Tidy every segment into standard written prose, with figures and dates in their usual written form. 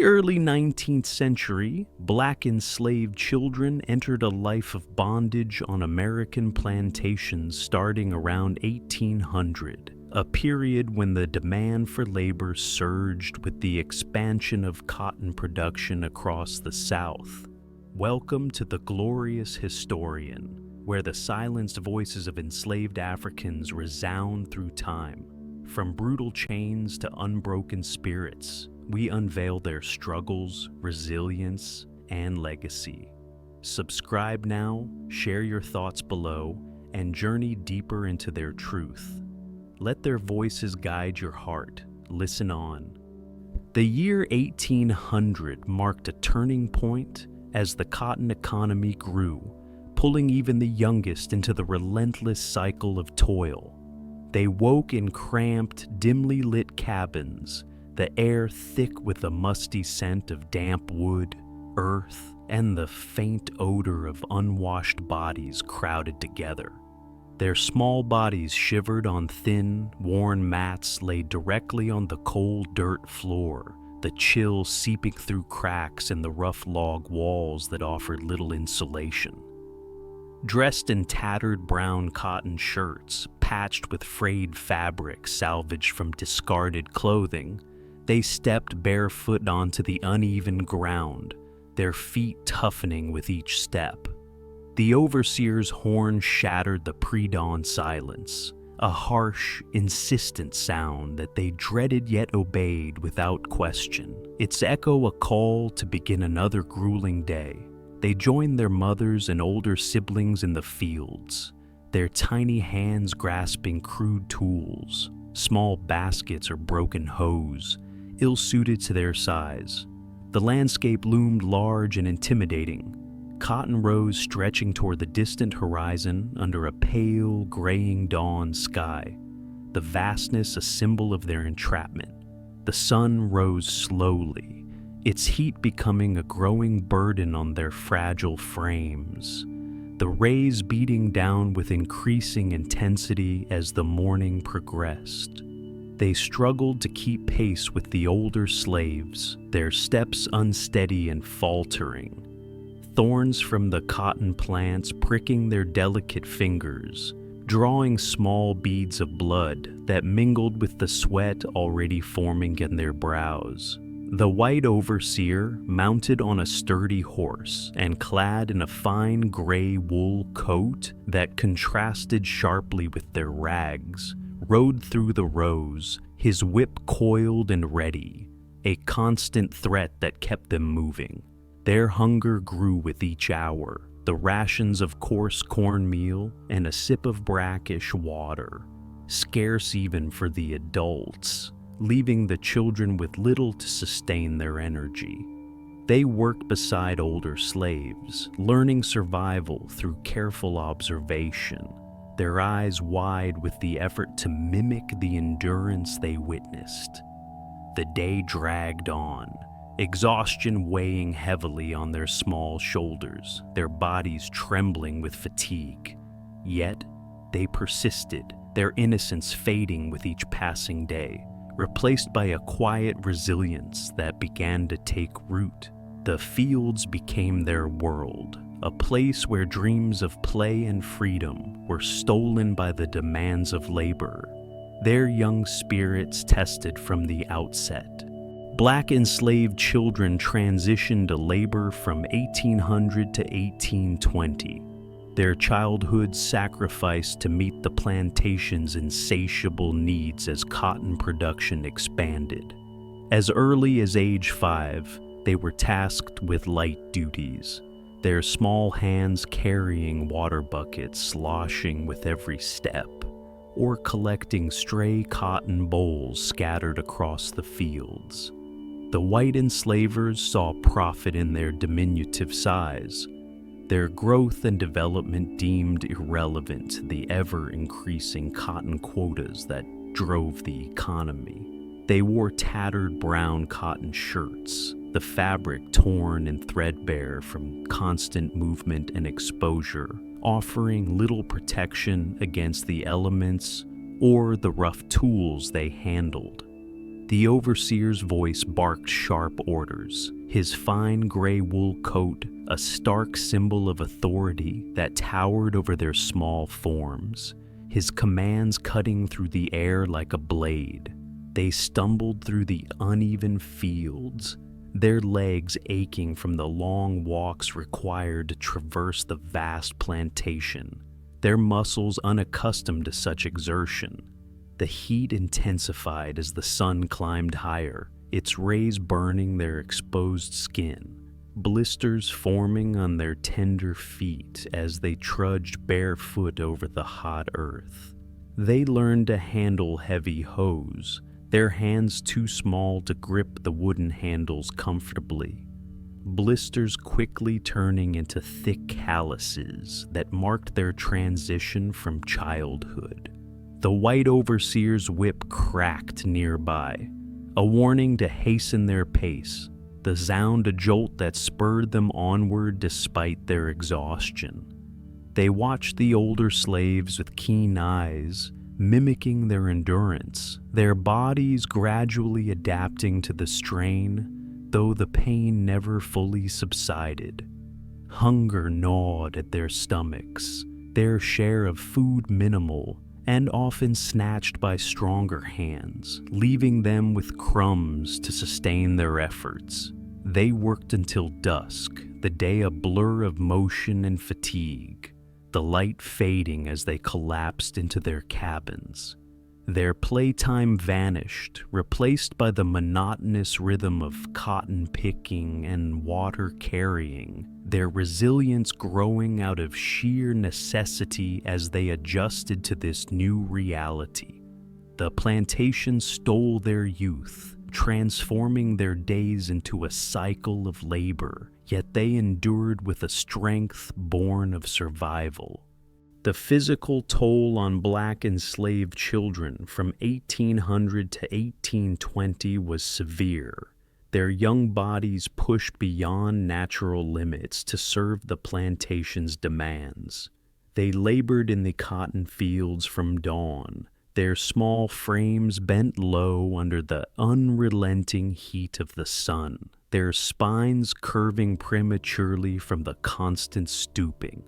Early 19th century, black enslaved children entered a life of bondage on American plantations starting around 1800, a period when the demand for labor surged with the expansion of cotton production across the South. Welcome to The Glorious Historian, where the silenced voices of enslaved Africans resound through time. From brutal chains to unbroken spirits, we unveil their struggles, resilience, and legacy. Subscribe now, share your thoughts below, and journey deeper into their truth. Let their voices guide your heart. Listen on. The year 1800 marked a turning point as the cotton economy grew, pulling even the youngest into the relentless cycle of toil. They woke in cramped, dimly lit cabins, the air thick with the musty scent of damp wood, earth, and the faint odor of unwashed bodies crowded together. Their small bodies shivered on thin, worn mats laid directly on the cold dirt floor, the chill seeping through cracks in the rough log walls that offered little insulation. Dressed in tattered brown cotton shirts, patched with frayed fabric salvaged from discarded clothing, they stepped barefoot onto the uneven ground, their feet toughening with each step. The overseer's horn shattered the pre-dawn silence, a harsh, insistent sound that they dreaded yet obeyed without question, its echo a call to begin another grueling day. They joined their mothers and older siblings in the fields, their tiny hands grasping crude tools, small baskets or broken hoes, ill-suited to their size. The landscape loomed large and intimidating, cotton rows stretching toward the distant horizon under a pale, graying dawn sky, the vastness a symbol of their entrapment. The sun rose slowly, its heat becoming a growing burden on their fragile frames, the rays beating down with increasing intensity as the morning progressed. They struggled to keep pace with the older slaves, their steps unsteady and faltering, thorns from the cotton plants pricking their delicate fingers, drawing small beads of blood that mingled with the sweat already forming in their brows. The white overseer, mounted on a sturdy horse and clad in a fine gray wool coat that contrasted sharply with their rags, rode through the rows, his whip coiled and ready, a constant threat that kept them moving. Their hunger grew with each hour, the rations of coarse cornmeal and a sip of brackish water, scarce even for the adults, leaving the children with little to sustain their energy. They worked beside older slaves, learning survival through careful observation, their eyes wide with the effort to mimic the endurance they witnessed. The day dragged on, exhaustion weighing heavily on their small shoulders, their bodies trembling with fatigue. Yet, they persisted, their innocence fading with each passing day, replaced by a quiet resilience that began to take root. The fields became their world, a place where dreams of play and freedom were stolen by the demands of labor, their young spirits tested from the outset. Black enslaved children transitioned to labor from 1800 to 1820, their childhoods sacrificed to meet the plantation's insatiable needs as cotton production expanded. As early as age 5, they were tasked with light duties, their small hands carrying water buckets sloshing with every step, or collecting stray cotton bolls scattered across the fields. The white enslavers saw profit in their diminutive size, their growth and development deemed irrelevant to the ever-increasing cotton quotas that drove the economy. They wore tattered brown cotton shirts, the fabric torn and threadbare from constant movement and exposure, offering little protection against the elements or the rough tools they handled. The overseer's voice barked sharp orders, his fine gray wool coat a stark symbol of authority that towered over their small forms, his commands cutting through the air like a blade. They stumbled through the uneven fields, their legs aching from the long walks required to traverse the vast plantation, their muscles unaccustomed to such exertion. The heat intensified as the sun climbed higher, its rays burning their exposed skin, blisters forming on their tender feet as they trudged barefoot over the hot earth. They learned to handle heavy hoes, their hands too small to grip the wooden handles comfortably, blisters quickly turning into thick calluses that marked their transition from childhood. The white overseer's whip cracked nearby, a warning to hasten their pace, the sound a jolt that spurred them onward despite their exhaustion. They watched the older slaves with keen eyes, mimicking their endurance, their bodies gradually adapting to the strain, though the pain never fully subsided. Hunger gnawed at their stomachs, their share of food minimal, and often snatched by stronger hands, leaving them with crumbs to sustain their efforts. They worked until dusk, the day a blur of motion and fatigue, the light fading as they collapsed into their cabins. Their playtime vanished, replaced by the monotonous rhythm of cotton picking and water carrying, their resilience growing out of sheer necessity as they adjusted to this new reality. The plantation stole their youth, transforming their days into a cycle of labor, yet they endured with a strength born of survival. The physical toll on black enslaved children from 1800 to 1820 was severe. Their young bodies pushed beyond natural limits to serve the plantation's demands. They labored in the cotton fields from dawn, their small frames bent low under the unrelenting heat of the sun, their spines curving prematurely from the constant stooping.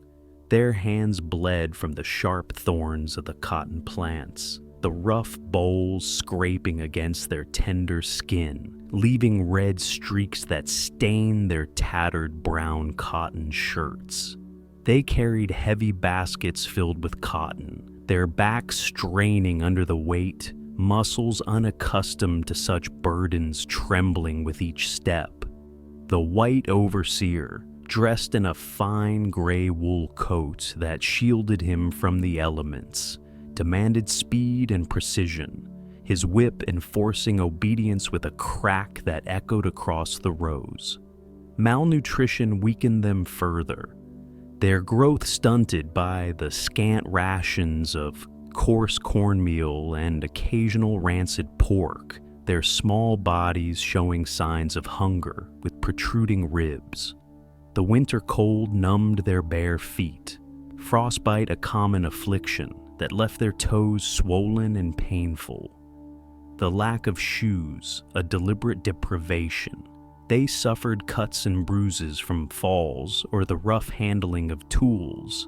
Their hands bled from the sharp thorns of the cotton plants, the rough boles scraping against their tender skin, leaving red streaks that stained their tattered brown cotton shirts. They carried heavy baskets filled with cotton, their backs straining under the weight, muscles unaccustomed to such burdens trembling with each step. The white overseer, dressed in a fine gray wool coat that shielded him from the elements, demanded speed and precision, his whip enforcing obedience with a crack that echoed across the rows. Malnutrition weakened them further, their growth stunted by the scant rations of coarse cornmeal and occasional rancid pork, their small bodies showing signs of hunger with protruding ribs. The winter cold numbed their bare feet, frostbite a common affliction that left their toes swollen and painful. The lack of shoes, a deliberate deprivation. They suffered cuts and bruises from falls or the rough handling of tools,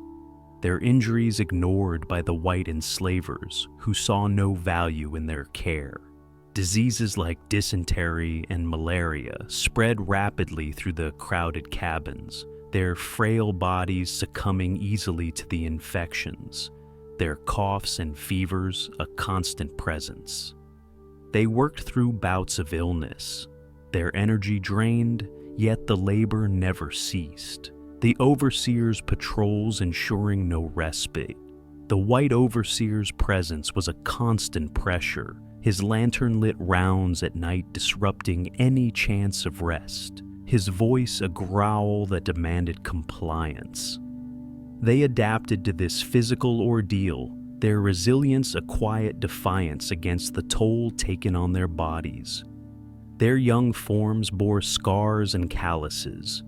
their injuries ignored by the white enslavers who saw no value in their care. Diseases like dysentery and malaria spread rapidly through the crowded cabins, their frail bodies succumbing easily to the infections, their coughs and fevers a constant presence. They worked through bouts of illness, their energy drained, yet the labor never ceased, the overseer's patrols ensuring no respite. The white overseer's presence was a constant pressure, his lantern-lit rounds at night disrupting any chance of rest, his voice a growl that demanded compliance. They adapted to this physical ordeal, their resilience a quiet defiance against the toll taken on their bodies. Their young forms bore scars and calluses,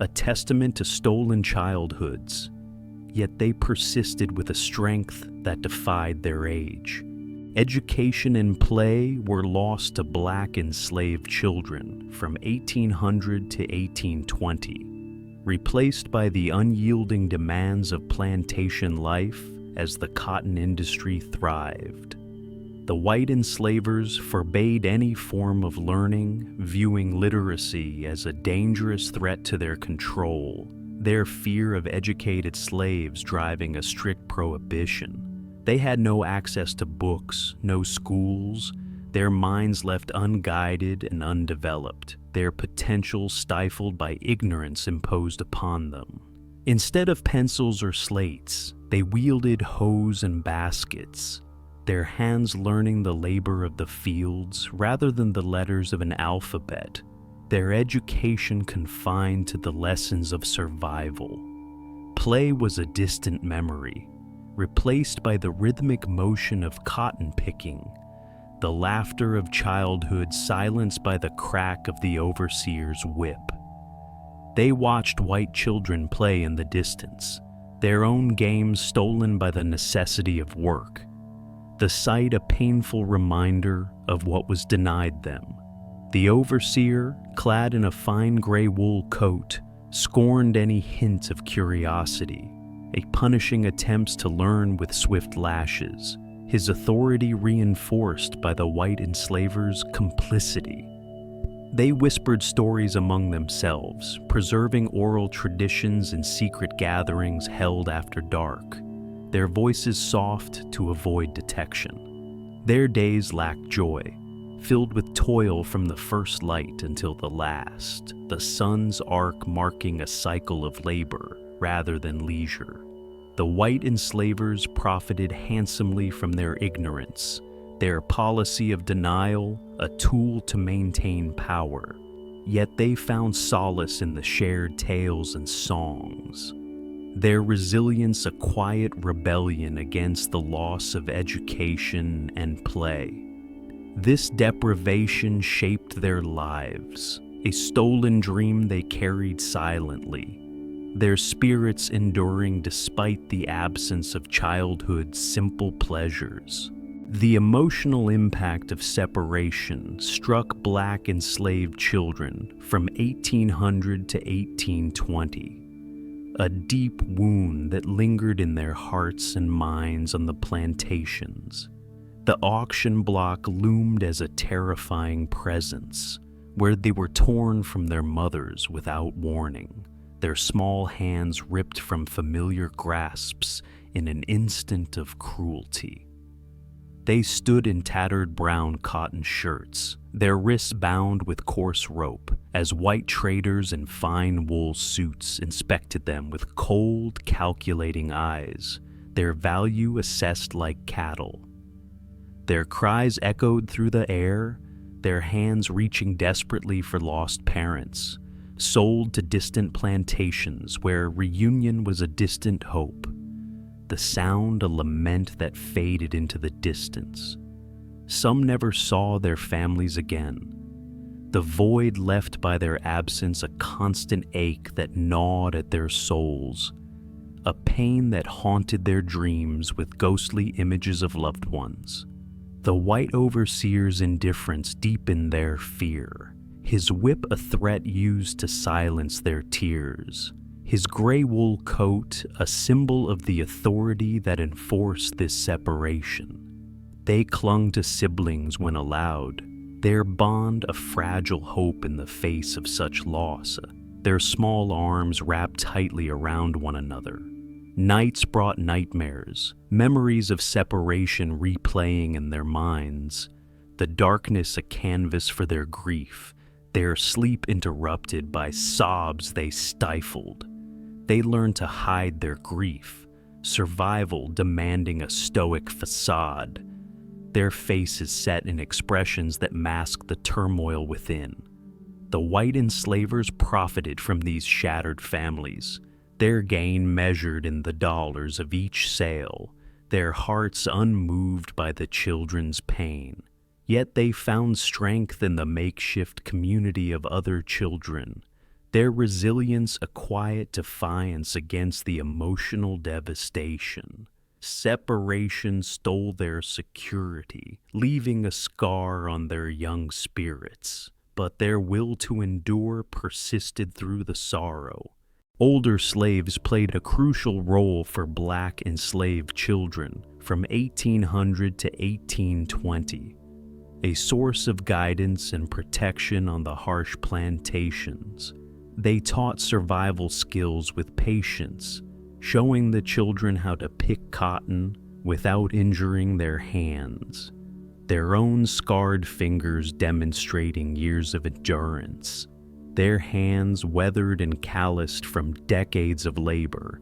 a testament to stolen childhoods, yet they persisted with a strength that defied their age. Education and play were lost to black enslaved children from 1800 to 1820, replaced by the unyielding demands of plantation life as the cotton industry thrived. The white enslavers forbade any form of learning, viewing literacy as a dangerous threat to their control, their fear of educated slaves driving a strict prohibition. They had no access to books, no schools, their minds left unguided and undeveloped, their potential stifled by ignorance imposed upon them. Instead of pencils or slates, they wielded hoes and baskets, their hands learning the labor of the fields rather than the letters of an alphabet, their education confined to the lessons of survival. Play was a distant memory, replaced by the rhythmic motion of cotton picking, the laughter of childhood silenced by the crack of the overseer's whip. They watched white children play in the distance, their own games stolen by the necessity of work, the sight a painful reminder of what was denied them. The overseer, clad in a fine gray wool coat, scorned any hint of curiosity, a punishing attempts to learn with swift lashes, his authority reinforced by the white enslavers' complicity. They whispered stories among themselves, preserving oral traditions in secret gatherings held after dark, their voices soft to avoid detection. Their days lacked joy, filled with toil from the first light until the last, the sun's arc marking a cycle of labor rather than leisure. The white enslavers profited handsomely from their ignorance, their policy of denial a tool to maintain power. Yet they found solace in the shared tales and songs, their resilience a quiet rebellion against the loss of education and play. This deprivation shaped their lives, a stolen dream they carried silently, their spirits enduring despite the absence of childhood's simple pleasures. The emotional impact of separation struck black enslaved children from 1800 to 1820, a deep wound that lingered in their hearts and minds on the plantations. The auction block loomed as a terrifying presence, where they were torn from their mothers without warning, their small hands ripped from familiar grasps in an instant of cruelty. They stood in tattered brown cotton shirts, their wrists bound with coarse rope, as white traders in fine wool suits inspected them with cold, calculating eyes, their value assessed like cattle. Their cries echoed through the air, their hands reaching desperately for lost parents, sold to distant plantations where reunion was a distant hope, the sound a lament that faded into the distance. Some never saw their families again, the void left by their absence a constant ache that gnawed at their souls, a pain that haunted their dreams with ghostly images of loved ones. The white overseer's indifference deepened their fear, his whip a threat used to silence their tears, his gray wool coat a symbol of the authority that enforced this separation. They clung to siblings when allowed, their bond a fragile hope in the face of such loss, their small arms wrapped tightly around one another. Nights brought nightmares, memories of separation replaying in their minds, the darkness a canvas for their grief, their sleep interrupted by sobs they stifled. They learned to hide their grief, survival demanding a stoic facade, their faces set in expressions that masked the turmoil within. The white enslavers profited from these shattered families, their gain measured in the dollars of each sale, their hearts unmoved by the children's pain. Yet they found strength in the makeshift community of other children, their resilience a quiet defiance against the emotional devastation. Separation stole their security, leaving a scar on their young spirits. But their will to endure persisted through the sorrow. Older slaves played a crucial role for black enslaved children from 1800 to 1820, a source of guidance and protection on the harsh plantations. They taught survival skills with patience, showing the children how to pick cotton without injuring their hands, their own scarred fingers demonstrating years of endurance. Their hands, weathered and calloused from decades of labor,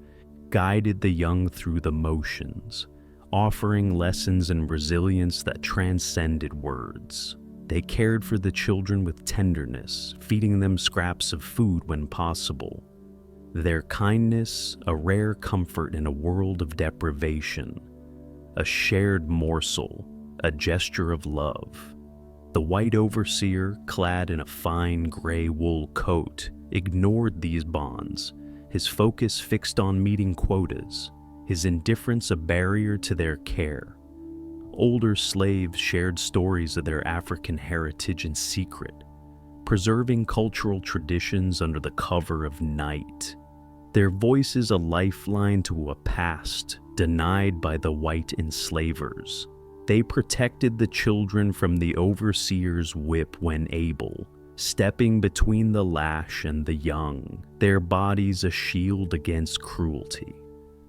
guided the young through the motions, offering lessons in resilience that transcended words. They cared for the children with tenderness, feeding them scraps of food when possible. Their kindness, a rare comfort in a world of deprivation, a shared morsel, a gesture of love. The white overseer, clad in a fine gray wool coat, ignored these bonds, his focus fixed on meeting quotas, his indifference a barrier to their care. Older slaves shared stories of their African heritage in secret, preserving cultural traditions under the cover of night. Their voices a lifeline to a past denied by the white enslavers. They protected the children from the overseer's whip when able, stepping between the lash and the young, their bodies a shield against cruelty.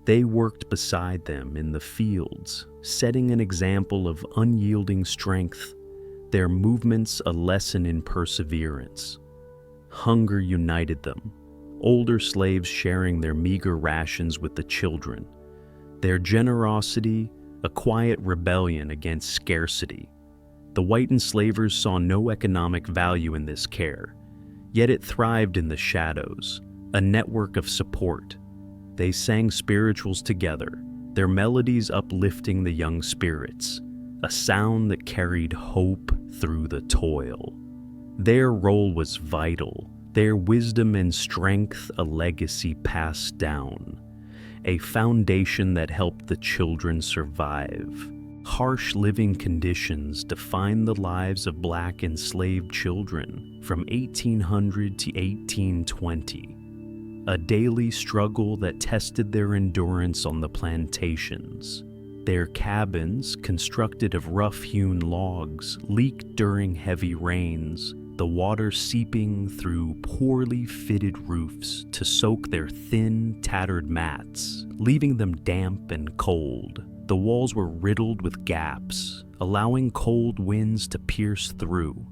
They worked beside them in the fields, setting an example of unyielding strength, their movements a lesson in perseverance. Hunger united them, older slaves sharing their meager rations with the children. Their generosity, a quiet rebellion against scarcity. The white enslavers saw no economic value in this care, yet it thrived in the shadows, a network of support. They sang spirituals together, their melodies uplifting the young spirits, a sound that carried hope through the toil. Their role was vital, their wisdom and strength a legacy passed down, a foundation that helped the children survive. Harsh living conditions defined the lives of black enslaved children from 1800 to 1820, a daily struggle that tested their endurance on the plantations. Their cabins, constructed of rough-hewn logs, leaked during heavy rains, the water seeping through poorly fitted roofs to soak their thin, tattered mats, leaving them damp and cold. The walls were riddled with gaps, allowing cold winds to pierce through,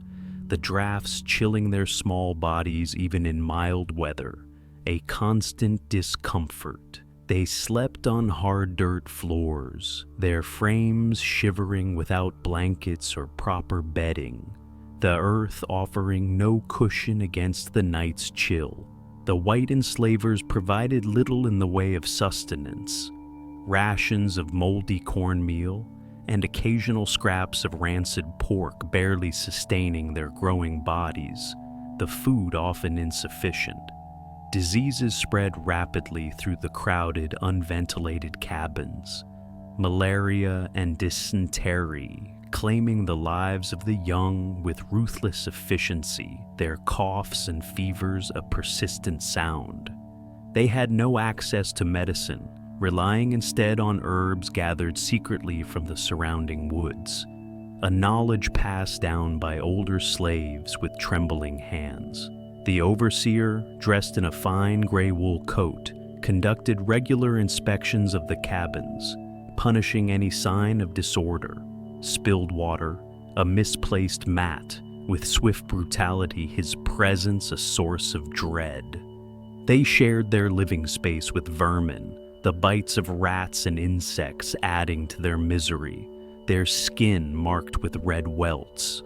the drafts chilling their small bodies even in mild weather, a constant discomfort. They slept on hard dirt floors, their frames shivering without blankets or proper bedding, the earth offering no cushion against the night's chill. The white enslavers provided little in the way of sustenance, rations of moldy cornmeal and occasional scraps of rancid pork barely sustaining their growing bodies, the food often insufficient. Diseases spread rapidly through the crowded, unventilated cabins, malaria and dysentery claiming the lives of the young with ruthless efficiency, their coughs and fevers a persistent sound. They had no access to medicine, relying instead on herbs gathered secretly from the surrounding woods, a knowledge passed down by older slaves with trembling hands. The overseer, dressed in a fine gray wool coat, conducted regular inspections of the cabins, punishing any sign of disorder. Spilled water, a misplaced mat, with swift brutality his presence a source of dread. They shared their living space with vermin, the bites of rats and insects adding to their misery, their skin marked with red welts.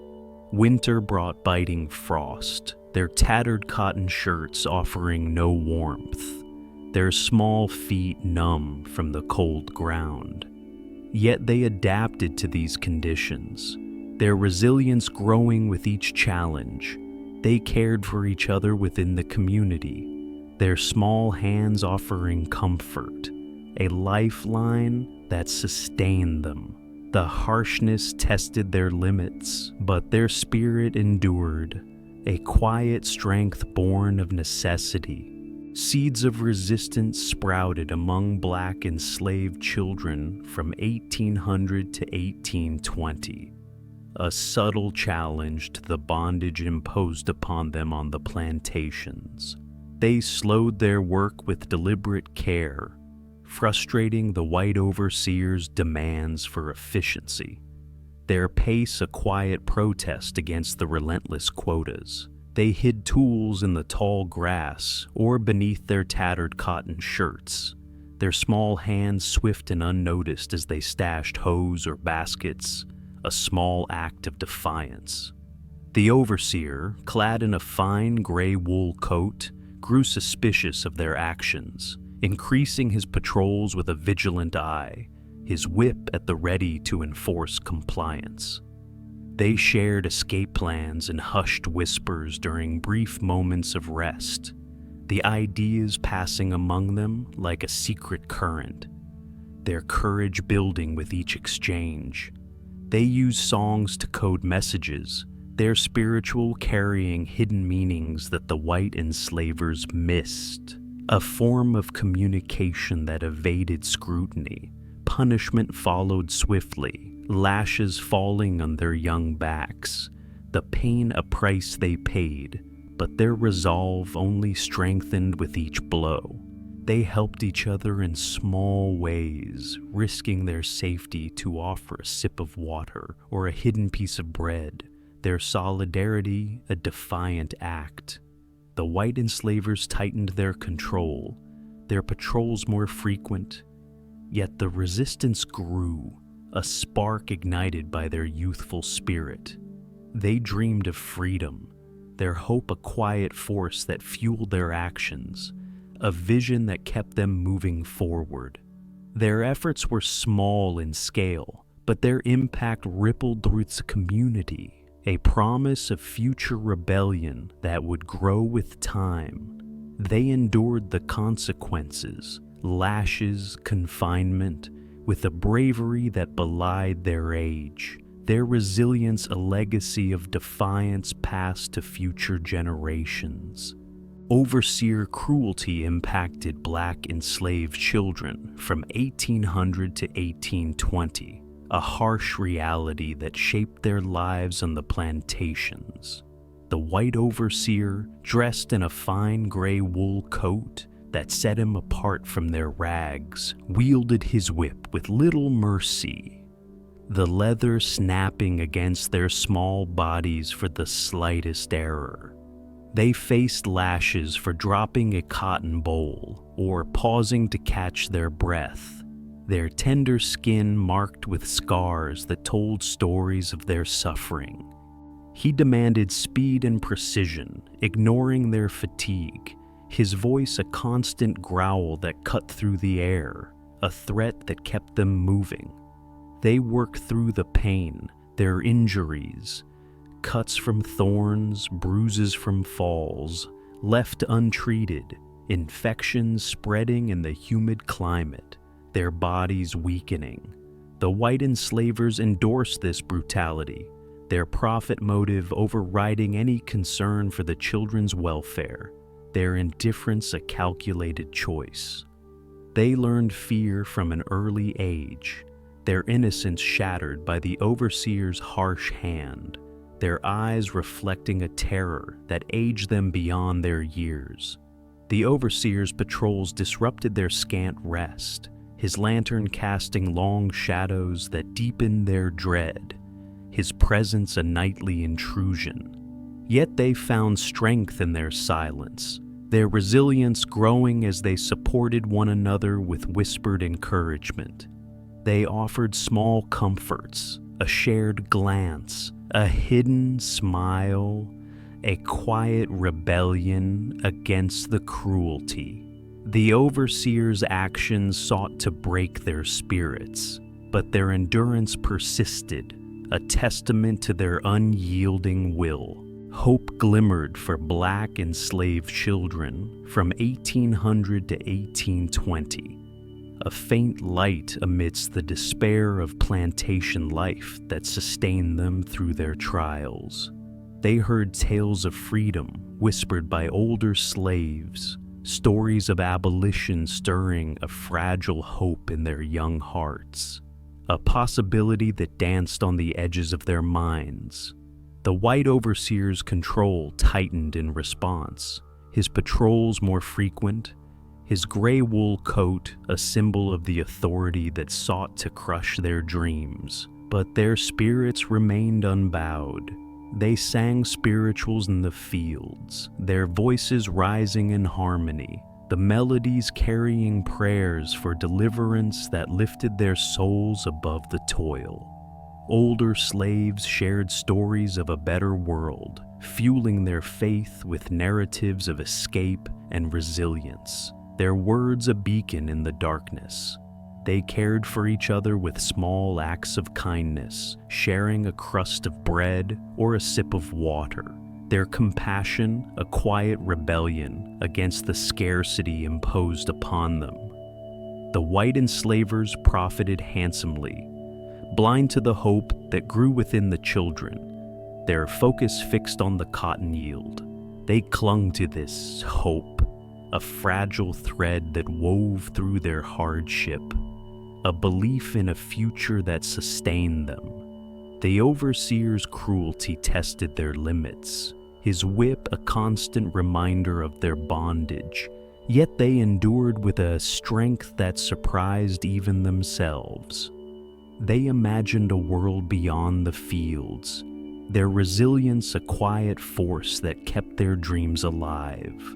Winter brought biting frost, their tattered cotton shirts offering no warmth, their small feet numb from the cold ground. Yet they adapted to these conditions, their resilience growing with each challenge. They cared for each other within the community, their small hands offering comfort, a lifeline that sustained them. The harshness tested their limits, but their spirit endured, a quiet strength born of necessity. Seeds of resistance sprouted among Black enslaved children from 1800 to 1820, a subtle challenge to the bondage imposed upon them on the plantations. They slowed their work with deliberate care, frustrating the white overseers' demands for efficiency. Their pace a quiet protest against the relentless quotas. They hid tools in the tall grass or beneath their tattered cotton shirts, their small hands swift and unnoticed as they stashed hoes or baskets, a small act of defiance. The overseer, clad in a fine gray wool coat, grew suspicious of their actions, increasing his patrols with a vigilant eye, his whip at the ready to enforce compliance. They shared escape plans and hushed whispers during brief moments of rest, the ideas passing among them like a secret current, their courage building with each exchange. They used songs to code messages, their spiritual carrying hidden meanings that the white enslavers missed, a form of communication that evaded scrutiny. Punishment followed swiftly, lashes falling on their young backs, the pain a price they paid, but their resolve only strengthened with each blow. They helped each other in small ways, risking their safety to offer a sip of water or a hidden piece of bread, their solidarity a defiant act. The white enslavers tightened their control, their patrols more frequent, yet the resistance grew, a spark ignited by their youthful spirit. They dreamed of freedom, their hope a quiet force that fueled their actions, a vision that kept them moving forward. Their efforts were small in scale, but their impact rippled through the community, a promise of future rebellion that would grow with time. They endured the consequences, lashes, confinement, with a bravery that belied their age, their resilience a legacy of defiance passed to future generations. Overseer cruelty impacted Black enslaved children from 1800 to 1820, a harsh reality that shaped their lives on the plantations. The white overseer, dressed in a fine gray wool coat that set him apart from their rags, wielded his whip with little mercy, the leather snapping against their small bodies for the slightest error. They faced lashes for dropping a cotton bowl or pausing to catch their breath, their tender skin marked with scars that told stories of their suffering. He demanded speed and precision, ignoring their fatigue, his voice a constant growl that cut through the air, a threat that kept them moving. They worked through the pain, their injuries, cuts from thorns, bruises from falls, left untreated, infections spreading in the humid climate, their bodies weakening. The white enslavers endorsed this brutality, their profit motive overriding any concern for the children's welfare, their indifference a calculated choice. They learned fear from an early age, their innocence shattered by the overseer's harsh hand, their eyes reflecting a terror that aged them beyond their years. The overseer's patrols disrupted their scant rest, his lantern casting long shadows that deepened their dread, his presence a nightly intrusion. Yet they found strength in their silence, their resilience growing as they supported one another with whispered encouragement. They offered small comforts, a shared glance, a hidden smile, a quiet rebellion against the cruelty. The overseer's actions sought to break their spirits, but their endurance persisted, a testament to their unyielding will. Hope glimmered for Black enslaved children from 1800 to 1820, a faint light amidst the despair of plantation life that sustained them through their trials. They heard tales of freedom whispered by older slaves, stories of abolition stirring a fragile hope in their young hearts, a possibility that danced on the edges of their minds. The white overseer's control tightened in response, his patrols more frequent, his gray wool coat a symbol of the authority that sought to crush their dreams. But their spirits remained unbowed. They sang spirituals in the fields, their voices rising in harmony, the melodies carrying prayers for deliverance that lifted their souls above the toil. Older slaves shared stories of a better world, fueling their faith with narratives of escape and resilience, their words a beacon in the darkness. They cared for each other with small acts of kindness, sharing a crust of bread or a sip of water. Their compassion, a quiet rebellion against the scarcity imposed upon them. The white enslavers profited handsomely, blind to the hope that grew within the children, their focus fixed on the cotton yield. They clung to this hope, a fragile thread that wove through their hardship, a belief in a future that sustained them. The overseer's cruelty tested their limits, his whip a constant reminder of their bondage, yet they endured with a strength that surprised even themselves. They imagined a world beyond the fields, their resilience a quiet force that kept their dreams alive.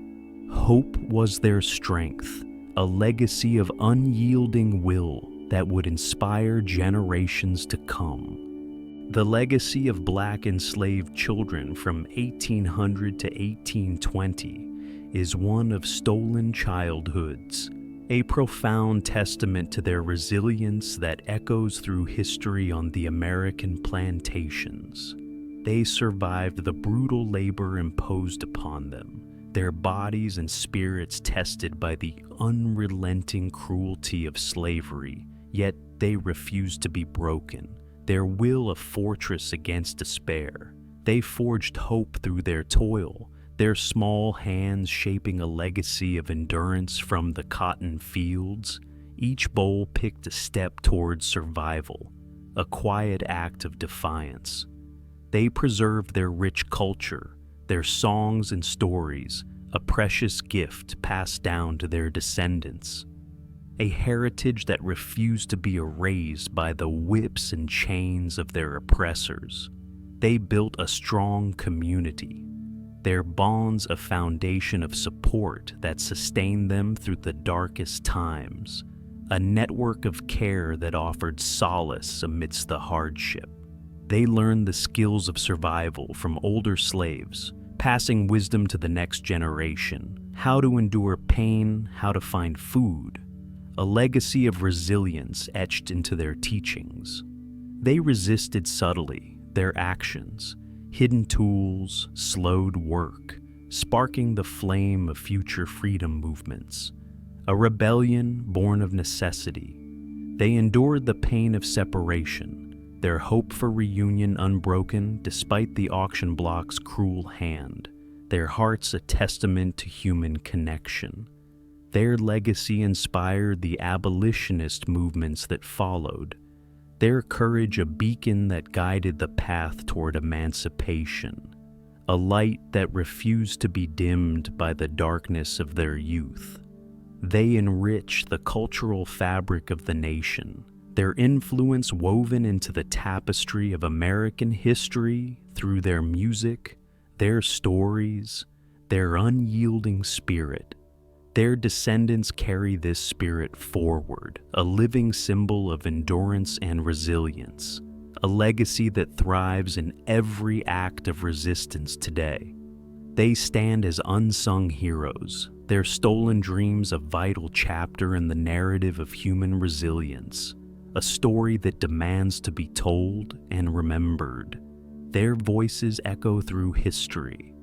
Hope was their strength, a legacy of unyielding will that would inspire generations to come. The legacy of black enslaved children from 1800 to 1820 is one of stolen childhoods, a profound testament to their resilience that echoes through history on the American plantations. They survived the brutal labor imposed upon them, their bodies and spirits tested by the unrelenting cruelty of slavery, yet they refused to be broken, their will a fortress against despair. They forged hope through their toil, their small hands shaping a legacy of endurance from the cotton fields. Each bowl picked a step towards survival, a quiet act of defiance. They preserved their rich culture, their songs and stories, a precious gift passed down to their descendants, a heritage that refused to be erased by the whips and chains of their oppressors. They built a strong community, their bonds a foundation of support that sustained them through the darkest times, a network of care that offered solace amidst the hardship. They learned the skills of survival from older slaves, passing wisdom to the next generation, how to endure pain, how to find food, a legacy of resilience etched into their teachings. They resisted subtly, their actions, hidden tools, slowed work, sparking the flame of future freedom movements, a rebellion born of necessity. They endured the pain of separation, their hope for reunion unbroken despite the auction block's cruel hand, their hearts a testament to human connection. Their legacy inspired the abolitionist movements that followed, their courage a beacon that guided the path toward emancipation, a light that refused to be dimmed by the darkness of their youth. They enriched the cultural fabric of the nation, their influence woven into the tapestry of American history through their music, their stories, their unyielding spirit. Their descendants carry this spirit forward, a living symbol of endurance and resilience, a legacy that thrives in every act of resistance today. They stand as unsung heroes, their stolen dreams a vital chapter in the narrative of human resilience, a story that demands to be told and remembered. Their voices echo through history,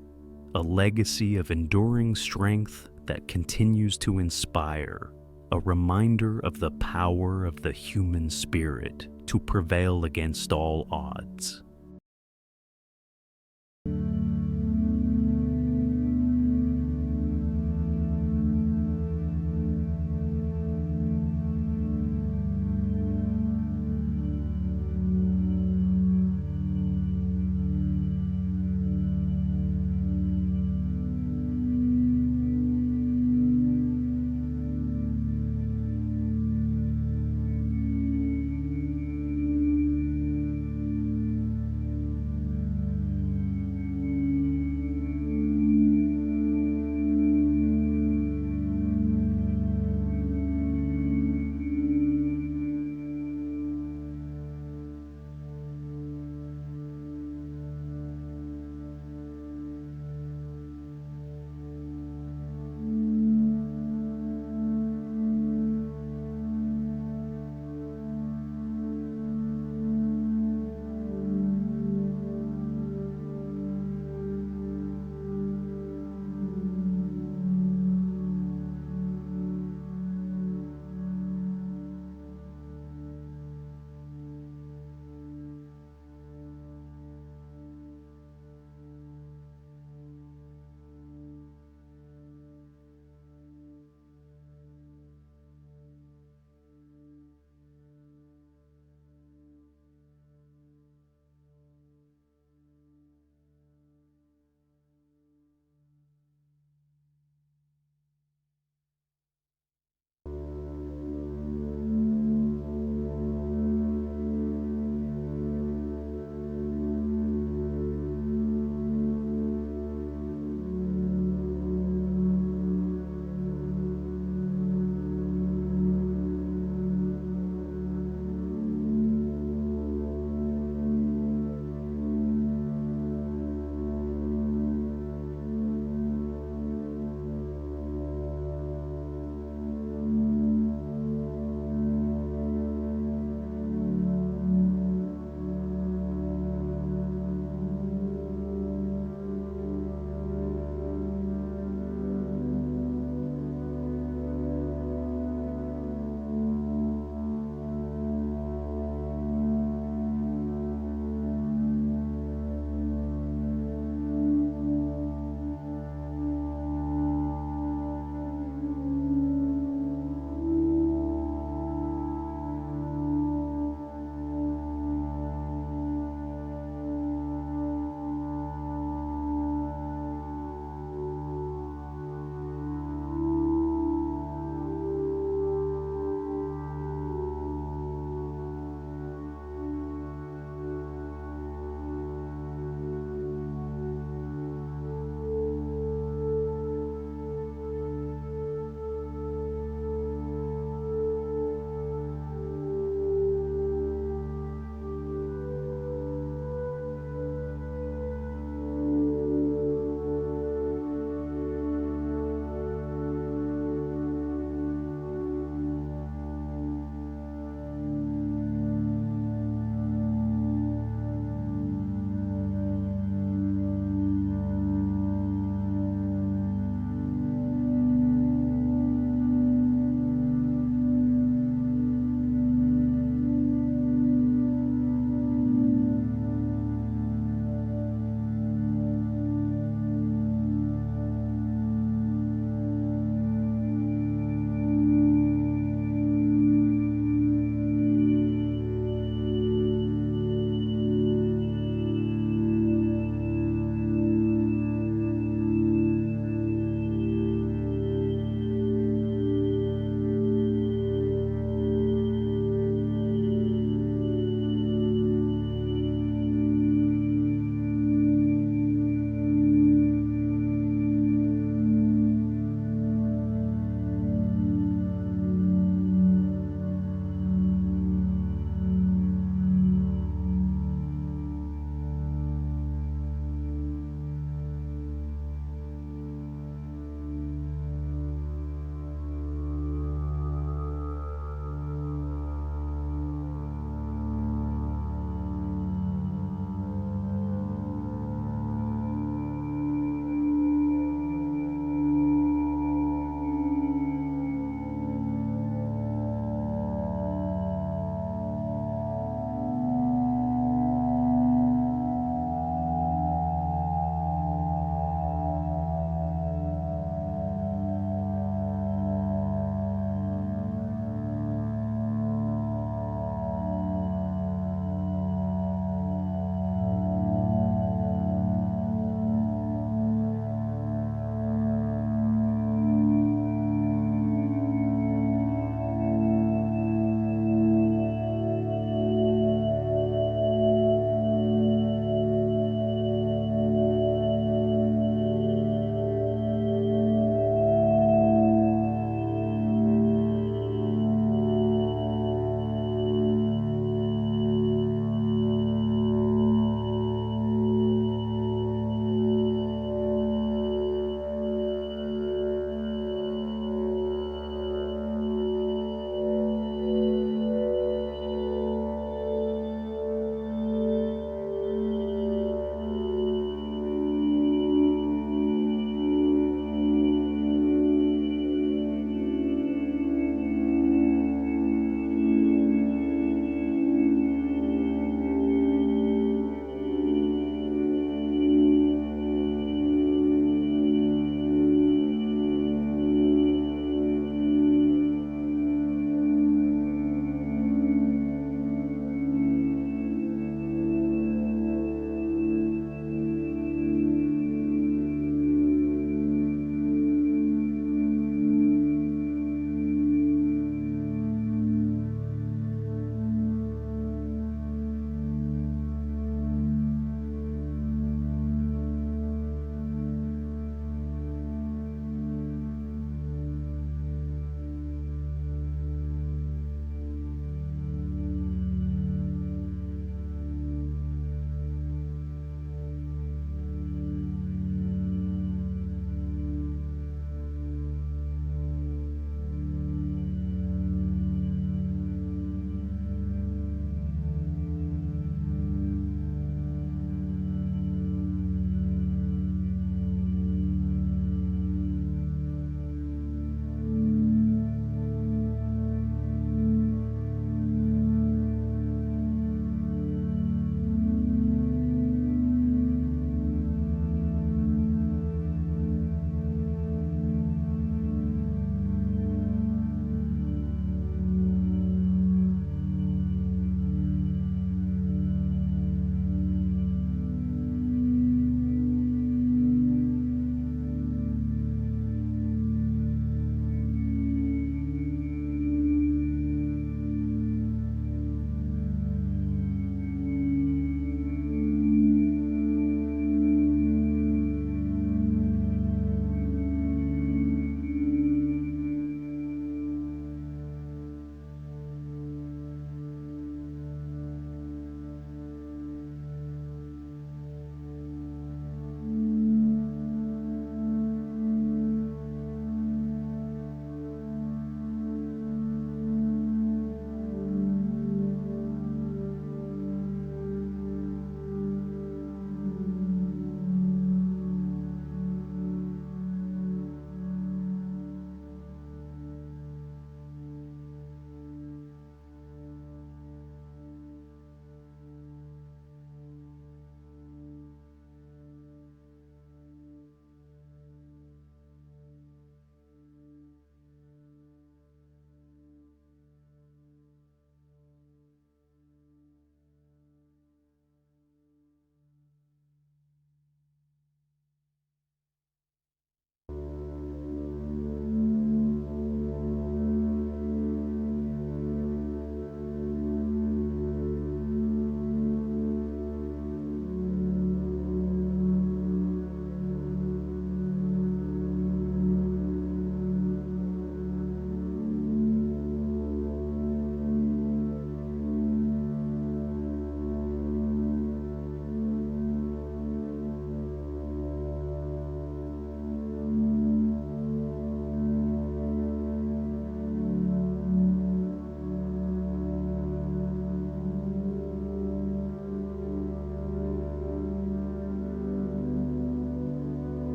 a legacy of enduring strength that continues to inspire. a reminder of the power of the human spirit to prevail against all odds.